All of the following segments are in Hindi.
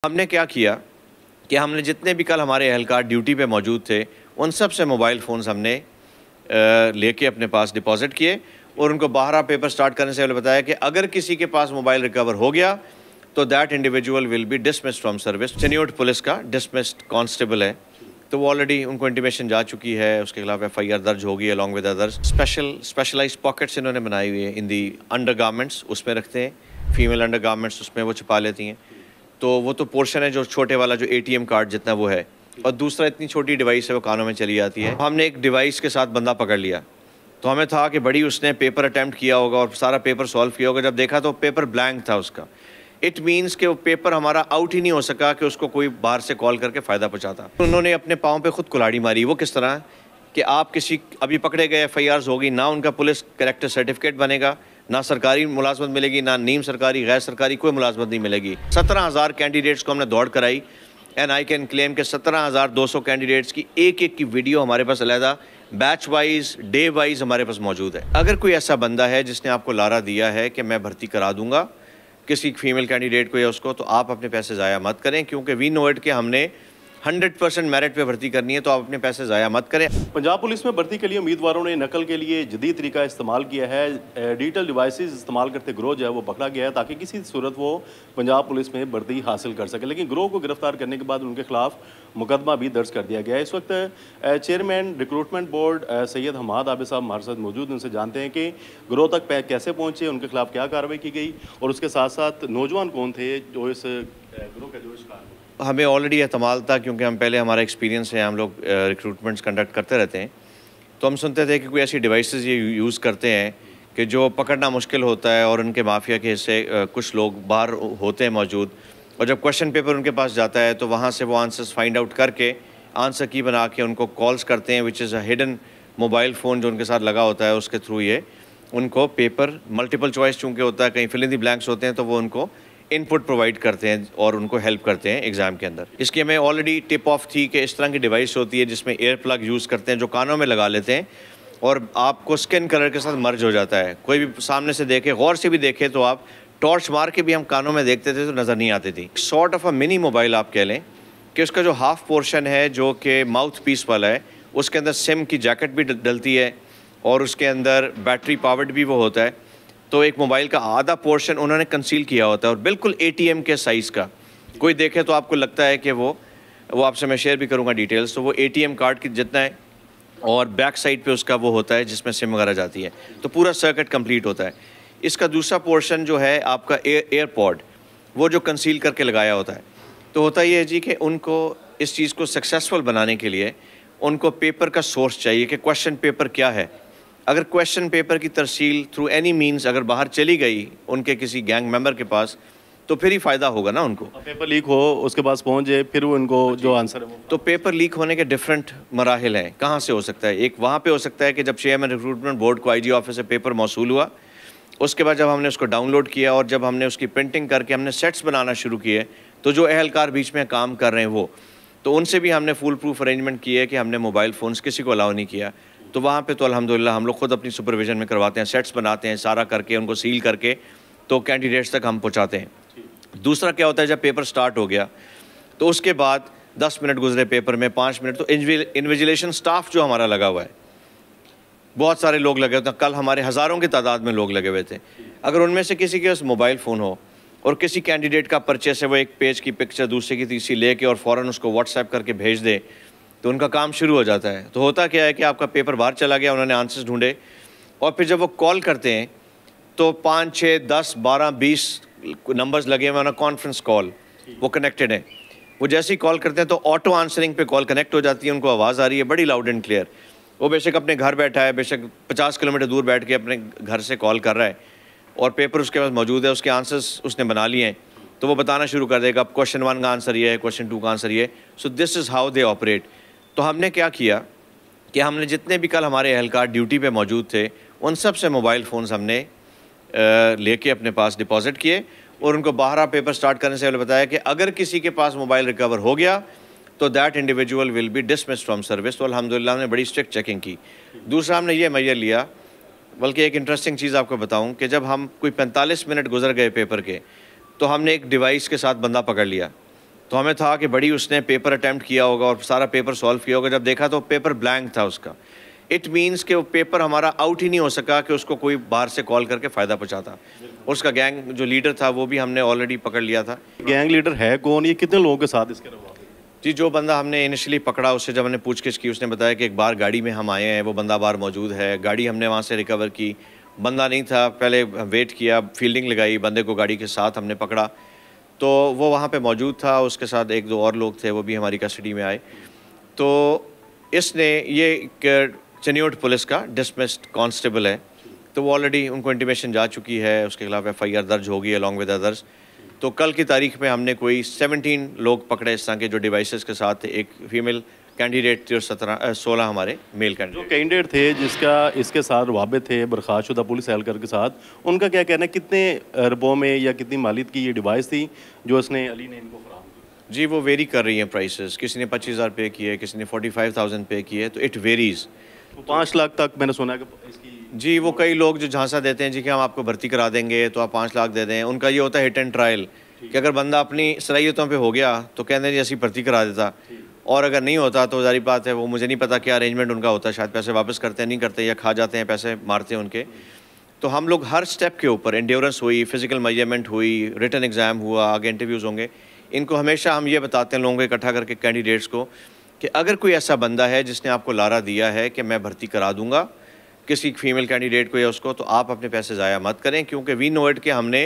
हमने क्या किया हमने जितने भी कल हमारे एहलकार ड्यूटी पे मौजूद थे उन सब से मोबाइल फ़ोन्स हमने लेके अपने पास डिपॉजिट किए और उनको 12 पेपर स्टार्ट करने से पहले बताया कि अगर किसी के पास मोबाइल रिकवर हो गया तो that individual will be dismissed from service. Chiniot police का डिसमिस्ड कांस्टेबल है, तो वो ऑलरेडी उनको इंटीमेशन जा चुकी है, उसके खिलाफ FIR दर्ज होगी along with others. Specialised pockets इन्होंने बनाई हुई है इन दी अंडर गारमेंट्स, उसमें रखते हैं, फीमेल अंडर गारमेंट्स उसमें वो छुपा लेती हैं। तो वो तो पोर्शन है जो छोटे वाला जो ATM कार्ड जितना वो है, और दूसरा इतनी छोटी डिवाइस है वो कानों में चली जाती है। हमने एक डिवाइस के साथ बंदा पकड़ लिया, तो हमें था कि बड़ी उसने पेपर अटैम्प्ट किया होगा और सारा पेपर सॉल्व किया होगा। जब देखा तो पेपर ब्लैंक था उसका। इट मीन्स कि वो पेपर हमारा आउट ही नहीं हो सका कि उसको कोई बाहर से कॉल करके फ़ायदा पहुँचाता। उन्होंने अपने पाँव पे खुद कुल्हाड़ी मारी। वो किस तरह कि आप किसी अभी पकड़े गए FIRs होगी ना, उनका पुलिस कैरेक्टर सर्टिफिकेट बनेगा, ना सरकारी मुलाजमत मिलेगी, ना नीम सरकारी गैर सरकारी कोई मुलाजमत नहीं मिलेगी। 17,000 कैंडिडेट्स को हमने दौड़ कराई एंड आई कैन क्लेम कि 17,200 कैंडिडेट्स की एक की वीडियो हमारे पास अलहदा बैच वाइज डे वाइज हमारे पास मौजूद है। अगर कोई ऐसा बंदा है जिसने आपको लारा दिया है कि मैं भर्ती करा दूंगा किसी फीमेल कैंडिडेट को या उसको, तो आप अपने पैसे ज़ाया मत करें, क्योंकि वी नो इट कि हमने 100% मेरिट पे भर्ती करनी है, तो आप अपने पैसे ज़ाया मत करें। पंजाब पुलिस में भर्ती के लिए उम्मीदवारों ने नकल के लिए जदीद तरीका इस्तेमाल किया है। डिजिटल डिवाइसेस इस्तेमाल करते गिरोह जो है वो पकड़ा गया है ताकि किसी सूरत वो पंजाब पुलिस में भर्ती हासिल कर सके, लेकिन गिरोह को गिरफ्तार करने के बाद उनके खिलाफ मुकदमा भी दर्ज कर दिया गया है। इस वक्त chairman recruitment board Syed Hammad Abid साहब हमारे साथ मौजूद, उनसे जानते हैं कि गिरोह तक कैसे पहुँचे, उनके खिलाफ क्या कार्रवाई की गई और उसके साथ साथ नौजवान कौन थे जो इस गिरोह का जो शिकार। हमें ऑलरेडी एतमाल था, क्योंकि हम पहले हमारा एक्सपीरियंस है, हम लोग रिक्रूटमेंट्स कंडक्ट करते रहते हैं, तो हम सुनते थे कि कोई ऐसी डिवाइसेस ये यूज़ करते हैं कि जो पकड़ना मुश्किल होता है और उनके माफिया के हिस्से कुछ लोग बाहर होते हैं मौजूद, और जब क्वेश्चन पेपर उनके पास जाता है तो वहाँ से वो आंसर्स फाइंड आउट करके आंसर की बना के उनको कॉल्स करते हैं, which is a hidden mobile phone जो उनके साथ लगा होता है, उसके थ्रू ये उनको पेपर मल्टीपल चॉइस चूँकि होता है, कहीं फिल इन द ब्लैंक्स होते हैं, तो वो उनको इनपुट प्रोवाइड करते हैं और उनको हेल्प करते हैं एग्ज़ाम के अंदर। इसकी हमें ऑलरेडी टिप ऑफ थी कि इस तरह की डिवाइस होती है जिसमें एयर प्लग यूज़ करते हैं, जो कानों में लगा लेते हैं और आपको स्किन कलर के साथ मर्ज हो जाता है। कोई भी सामने से देखे, गौर से भी देखे, तो आप टॉर्च मार के भी हम कानों में देखते थे तो नज़र नहीं आती थी। Sort of a mini mobile आप कह लें कि उसका जो हाफ पोर्शन है जो कि माउथ पीस वाला है, उसके अंदर सिम की जैकेट भी डलती है और उसके अंदर बैटरी पावर्ड भी वो होता है। तो एक मोबाइल का आधा पोर्शन उन्होंने कंसील किया होता है और बिल्कुल ATM के साइज़ का। कोई देखे तो आपको लगता है कि वो आपसे मैं शेयर भी करूँगा डिटेल्स, तो वो ATM कार्ड की जितना है और बैक साइड पे उसका वो होता है जिसमें सिम वगैरह जाती है, तो पूरा सर्किट कंप्लीट होता है। इसका दूसरा पोर्शन जो है आपका एयरपॉड, वो जो कंसील करके लगाया होता है। तो होता ये है जी कि उनको इस चीज़ को सक्सेसफुल बनाने के लिए उनको पेपर का सोर्स चाहिए कि क्वेश्चन पेपर क्या है। अगर क्वेश्चन पेपर की तरसील थ्रू एनी मीन्स अगर बाहर चली गई उनके किसी गैंग मेंबर के पास, तो फिर ही फ़ायदा होगा ना उनको। पेपर लीक हो, उसके पास पहुंच जाए, फिर वो उनको जो आंसर है वो। तो पेपर लीक होने के डिफरेंट मराहिल हैं। कहाँ से हो सकता है? एक वहाँ पे हो सकता है कि जब चेयरमैन रिक्रूटमेंट बोर्ड को IG ऑफिस से पेपर मौसूल हुआ, उसके बाद जब हमने उसको डाउनलोड किया और जब हमने उसकी प्रिंटिंग करके हमने सेट्स बनाना शुरू किए, तो जो एहलकार बीच में काम कर रहे हैं वो, तो उनसे भी हमने फुल प्रूफ अरेंजमेंट किए कि हमने मोबाइल फ़ोन्स किसी को अलाउ नहीं किया। तो वहाँ पे तो अल्हम्दुलिल्लाह हम लोग खुद अपनी सुपरविजन में करवाते हैं, सेट्स बनाते हैं, सारा करके उनको सील करके तो कैंडिडेट्स तक हम पहुँचाते हैं। दूसरा क्या होता है, जब पेपर स्टार्ट हो गया तो उसके बाद 10 मिनट गुजरे पेपर में, 5 मिनट, तो इन्विजिलेशन स्टाफ जो हमारा लगा हुआ है, बहुत सारे लोग लगे होते हैं। कल हमारे हज़ारों की तादाद में लोग लगे हुए थे। अगर उनमें से किसी के पास मोबाइल फ़ोन हो और किसी कैंडिडेट का परचेस है, वो एक पेज की पिक्चर दूसरे की तीसरी लेके और फ़ौरन उसको व्हाट्सएप करके भेज दे, तो उनका काम शुरू हो जाता है। तो होता क्या है कि आपका पेपर बाहर चला गया, उन्होंने आंसर्स ढूंढे और फिर जब वो कॉल करते हैं तो 5, 6, 10, 12, 20 नंबर्स लगे हुए हैं, कॉन्फ्रेंस कॉल वो कनेक्टेड है। वो जैसे ही कॉल करते हैं तो ऑटो आंसरिंग पे कॉल कनेक्ट हो जाती है, उनको आवाज़ आ रही है बड़ी लाउड एंड क्लियर। वो बेशक अपने घर बैठा है, बेशक 50 किलोमीटर दूर बैठ के अपने घर से कॉल कर रहा है और पेपर उसके पास मौजूद है, उसके आंसर्स उसने बना लिए हैं, तो वो बताना शुरू कर देगा, अब क्वेश्चन 1 का आंसर ये है, क्वेश्चन 2 का आंसर ये। So this is how they operate. तो हमने क्या किया कि हमने जितने भी कल हमारे एहलकार ड्यूटी पे मौजूद थे उन सब से मोबाइल फ़ोन्स हमने लेके अपने पास डिपॉजिट किए और उनको 12 पेपर स्टार्ट करने से पहले बताया कि अगर किसी के पास मोबाइल रिकवर हो गया तो that individual will be dismissed from service. तो अल्हम्दुलिल्लाह हमने बड़ी स्ट्रिक्ट चेकिंग की। दूसरा हमने ये मैयर लिया, बल्कि एक इंटरेस्टिंग चीज़ आपको बताऊं कि जब हम कोई 45 मिनट गुजर गए पेपर के, तो हमने एक डिवाइस के साथ बंदा पकड़ लिया। तो हमें था कि बड़ी उसने पेपर अटैम्प्ट किया होगा और सारा पेपर सॉल्व किया होगा। जब देखा तो पेपर ब्लैंक था उसका। इट मीन्स कि वो पेपर हमारा आउट ही नहीं हो सका कि उसको कोई बाहर से कॉल करके फ़ायदा पहुंचाता। उसका गैंग जो लीडर था वो भी हमने ऑलरेडी पकड़ लिया था। गैंग लीडर है कौन, ये कितने लोगों के साथ इसके अलावा? जी, जो बंदा हमने इनिशियली पकड़ा उससे जब हमने पूछगिछ की, उसने बताया कि एक बार गाड़ी में हम आए हैं, वो बंदा बाहर मौजूद है। गाड़ी हमने वहाँ से रिकवर की, बंदा नहीं था, पहले वेट किया, फील्डिंग लगाई, बंदे को गाड़ी के साथ हमने पकड़ा तो वो वहाँ पे मौजूद था। उसके साथ एक दो और लोग थे, वो भी हमारी कस्टडी में आए। तो इसने ये चनियोट पुलिस का डिसमिस्ड कांस्टेबल है, तो वो ऑलरेडी उनको इंटीमेशन जा चुकी है, उसके खिलाफ FIR दर्ज होगी अलॉन्ग विद अदर्स। तो कल की तारीख में हमने कोई 17 लोग पकड़े इस तरह के जो डिवाइसेस के साथ थे। एक फीमेल कैंडिडेट थी और 16 हमारे मेल जो कैंडिडेट। कैंडिडेट थे जिसका इसके साथ रवाबित थे बर्खास्तशुदा पुलिस एहलकार के साथ, उनका क्या कहना है, कितने रुपयों में या कितनी मालियत की ये डिवाइस थी जो इसने अली ने इनको फराहम की? जी, वो वेरी कर रही हैं प्राइसेस। किसी ने 25,000 पे किए, किसी ने 45,000 पे किए, तो इट वेरीज़। 5 लाख तक मैंने सुना है कि इसकी। जी, वो कई लोग जो झांसा देते हैं जी कि हम आपको भर्ती करा देंगे तो आप 5 लाख दे दें। उनका ये होता है हिट एंड ट्रायल कि अगर बंदा अपनी सलाहियतों पे हो गया तो कहते हैं जी असी भर्ती करा देता, और अगर नहीं होता तो जारी बात है वो मुझे नहीं पता क्या अरेंजमेंट उनका होता है, शायद पैसे वापस करते हैं, नहीं करते, या खा जाते हैं, पैसे मारते हैं उनके। तो हम लोग हर स्टेप के ऊपर एंड्योरेंस हुई, फिजिकल मेजरमेंट हुई, रिटन एग्ज़ाम हुआ, आगे इंटरव्यूज़ होंगे। इनको हमेशा हम ये बताते हैं लोगों को इकट्ठा करके कैंडिडेट्स को कि अगर कोई ऐसा बंदा है जिसने आपको लारा दिया है कि मैं भर्ती करा दूंगा किसी फीमेल कैंडिडेट को या उसको, तो आप अपने पैसे ज़ाया मत करें, क्योंकि वी नो इट कि हमने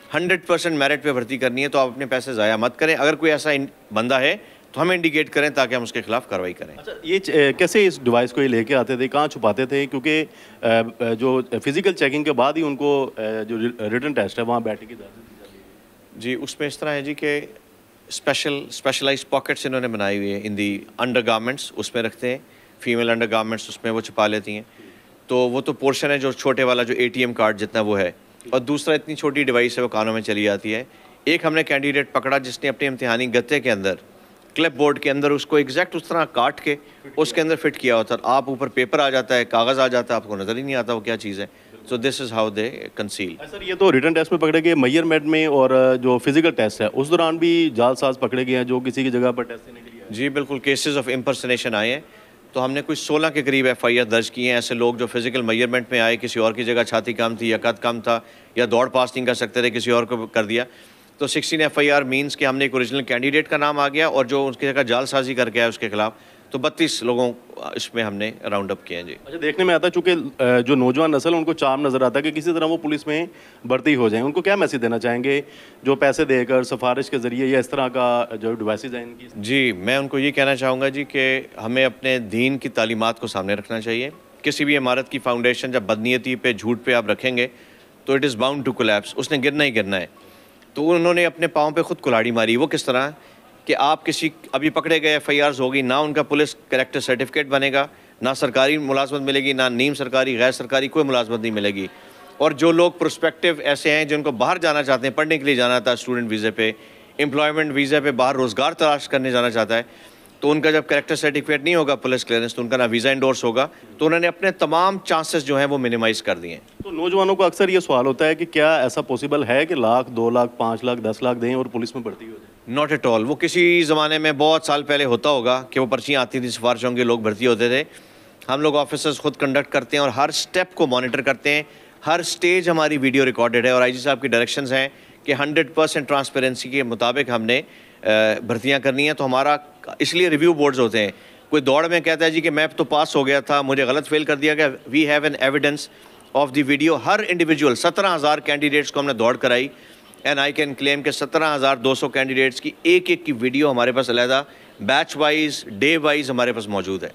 100% मेरिट पे भर्ती करनी है, तो आप अपने पैसे ज़ाया मत करें। अगर कोई ऐसा बंदा है तो हमें इंडिकेट करें ताकि हम उसके खिलाफ कार्रवाई करें। अच्छा, ये कैसे इस डिवाइस को ये लेके आते थे, कहाँ छुपाते थे? क्योंकि जो फिजिकल चेकिंग के बाद ही उनको जो रिटन टेस्ट है वहाँ बैठने की इजाज़त दी जाती है। जी, उसमें इस तरह है जी कि स्पेशलाइज्ड पॉकेट्स इन्होंने बनाई हुई है इन दी अंडर गारमेंट्स, उसमें रखते हैं फीमेल अंडर गारमेंट्स, उसमें वो छुपा लेती हैं। तो वो तो पोर्शन है जो छोटे वाला जो ATM कार्ड जितना वो है, और दूसरा इतनी छोटी डिवाइस है वो कानों में चली जाती है। एक हमने कैंडिडेट पकड़ा जिसने अपने इम्तिहानी गत्ते के अंदर, क्लिप बोर्ड के अंदर उसको एग्जैक्ट उस तरह काट के उसके अंदर फिट किया होता है। आप ऊपर पेपर आ जाता है, कागज़ आ जाता है, आपको नज़र ही नहीं आता वो क्या चीज़ है। So this is how they conceal. Sir, ये तो रिटन टेस्ट में पकड़े गए, मेजरमेंट में और जो फिजिकल टेस्ट है उस दौरान भी जालसाज पकड़े गए हैं जो किसी की जगह पर टेस्ट देने के लिए आए? जी बिल्कुल, केसेस ऑफ इम्पर्सनेशन आए हैं। तो हमने कुछ 16 के करीब FIR दर्ज किए हैं। ऐसे लोग जो फिजिकल मेजरमेंट में आए, किसी और की जगह छाती कम थी या कद कम था या दौड़ पास नहीं कर सकते थे, किसी और को कर दिया। तो 16 FIR मीन्स कि हमने एक ओरिजिनल कैंडिडेट का नाम आ गया और जो उसकी जगह जालसाजी करके आया उसके खिलाफ, तो 32 लोगों इसमें हमने राउंड अप किए हैं। जी, अच्छा, देखने में आता है चूँकि जो नौजवान नस्ल है उनको चाम नज़र आता है कि किसी तरह वो पुलिस में भर्ती हो जाएं, उनको क्या मैसेज देना चाहेंगे जो पैसे देकर सिफारिश के ज़रिए या इस तरह का जो डिवाइसेज हैं इनकी? जी, मैं उनको ये कहना चाहूँगा जी कि हमें अपने दीन की तालीमात को सामने रखना चाहिए। किसी भी इमारत की फाउंडेशन जब बदनीयती पे, झूठ पे आप रखेंगे तो it is bound to collapse, उसने गिरना ही गिरना है। तो उन्होंने अपने पाँव पे खुद कुल्हाड़ी मारी। वो किस तरह कि आप किसी अभी पकड़े गए FIRs होगी, ना उनका पुलिस कैरेक्टर सर्टिफिकेट बनेगा, ना सरकारी मुलाजमत मिलेगी, ना नीम सरकारी गैर सरकारी कोई मुलाजमत नहीं मिलेगी। और जो लोग प्रोस्पेक्टिव ऐसे हैं जिनको बाहर जाना चाहते हैं, पढ़ने के लिए जाना था स्टूडेंट वीज़े पे, एम्प्लॉयमेंट वीज़े पे बाहर रोज़गार तलाश करने जाना चाहता है, तो उनका जब कैरेक्टर सर्टिफिकेट नहीं होगा पुलिस क्लियरेंस, तो उनका ना वीज़ा इंडोर्स होगा। तो उन्होंने अपने तमाम चांसेस जो हैं वो मिनिमाइज़ कर दिए हैं। तो नौजवानों को अक्सर ये सवाल होता है कि क्या ऐसा पॉसिबल है कि लाख, 2 लाख, 5 लाख, 10 लाख दें और पुलिस में भर्ती हो जाए? Not at all. वो किसी ज़माने में बहुत साल पहले होता होगा कि वो पर्चियाँ आती थी, सिफारिशों के लोग भर्ती होते थे। हम लोग ऑफिसर्स खुद कंडक्ट करते हैं और हर स्टेप को मॉनिटर करते हैं। हर स्टेज हमारी वीडियो रिकॉर्डेड है और IG साहब की डायरेक्शंस हैं कि 100% ट्रांसपेरेंसी के मुताबिक हमने भर्तियाँ करनी है। तो हमारा इसलिए रिव्यू बोर्ड्स होते हैं। कोई दौड़ में कहता है जी कि मैं तो पास हो गया था, मुझे गलत फेल कर दिया गया, we have an evidence of the video. हर इंडिविजुअल 17,000 कैंडिडेट्स को हमने दौड़ कराई एंड आई कैन क्लेम कि 17,200 कैंडिडेट्स की एक एक की वीडियो हमारे पास अलहदा बैच वाइज, डे वाइज हमारे पास मौजूद है।